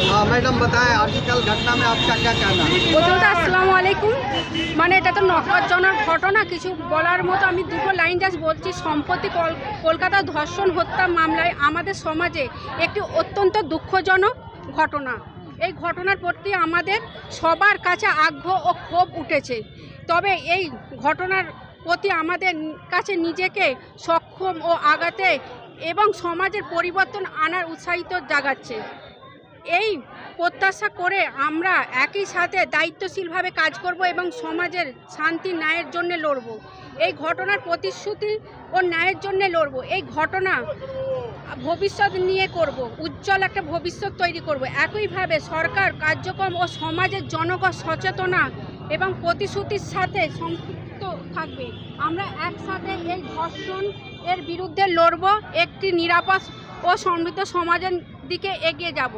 हाँ मैडम बताएं आजकल घटना में आपका क्या कहना है? প্রথমত আসসালামু আলাইকুম। মানে এটা তো নকজনক ঘটনা, কিছু বলার মতো আমি দুটো লাইন জাস্ট বলছি। সম্প্রতি কলকাতা ধর্ষণ হত্যা মামলায় আমাদের সমাজে একটি অত্যন্ত দুঃখজনক ঘটনা। এই ঘটনার প্রতি আমাদের সবার কাছে আগ্রহ ও ক্ষোভ উঠেছে। তবে এই ঘটনার প্রতি আমাদের কাছে নিজেকে সক্ষম ও আগাতে এবং সমাজের পরিবর্তন আনার উৎসাহিত জাগাচ্ছে। এই প্রত্যাশা করে আমরা একই সাথে দায়িত্বশীলভাবে কাজ করব এবং সমাজের শান্তি ন্যায়ের জন্য লড়ব। এই ঘটনার প্রতিশ্রুতি ও ন্যায়ের জন্য লড়ব। এই ঘটনা ভবিষ্যৎ নিয়ে করব, উজ্জ্বল একটা ভবিষ্যৎ তৈরি করব। একইভাবে সরকার কার্যক্রম ও সমাজের জনগণ সচেতনা এবং প্রতিশ্রুতির সাথে সম্পৃক্ত থাকবে। আমরা একসাথে এই ধর্ষণ এর বিরুদ্ধে লড়ব, একটি নিরাপদ ও সমৃদ্ধ সমাজের দিকে এগিয়ে যাব।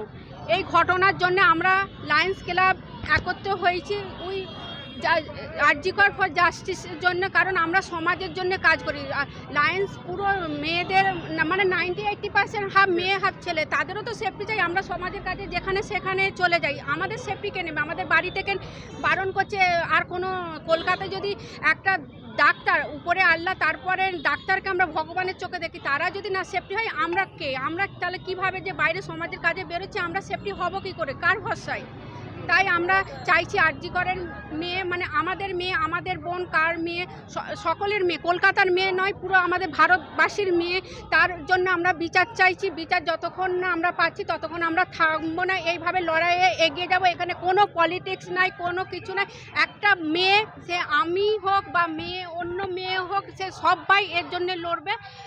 এই ঘটনার জন্য আমরা লায়ন্স ক্লাব একত্র হয়েছি আরজিকর ফর জাস্টিসের জন্য, কারণ আমরা সমাজের জন্য কাজ করি। লায়ন্স পুরো মেয়েদের মানে 90-80% হাফ মেয়ে হাফ ছেলে, তাদেরও তো সেফটি চাই। আমরা সমাজের কাজে যেখানে সেখানে চলে যাই, আমাদের সেফটি কে নেবে? আমাদের বাড়ি থেকে বারণ করছে। আর কোনো কলকাতায় যদি একটা ডাক্তার উপরে আল্লাহ, তারপরে ডাক্তারকে আমরা ভগবানের চোখে দেখি, তারা যদি না সেফটি হয় আমরা কে? আমরা তাহলে কিভাবে যে বাইরে সমাজের কাজে বেরোচ্ছি, আমরা সেফটি হব কি করে, কার ভরসায়? তাই আমরা চাইছি আরজিকরের মেয়ে মানে আমাদের মেয়ে, আমাদের বোন, কার মেয়ে, সকলের মেয়ে, কলকাতার মেয়ে নয়, পুরো আমাদের ভারতবাসীর মেয়ে। তার জন্য আমরা বিচার চাইছি। বিচার যতক্ষণ না আমরা পাচ্ছি ততক্ষণ আমরা থামবো না। এইভাবে লড়াইয়ে এগিয়ে যাব। এখানে কোনো পলিটিক্স নাই, কোনো কিছু নাই। একটা মেয়ে, সে আমি হোক বা মেয়ে অন্য মেয়ে হোক, সে সবাই এর জন্য লড়বে।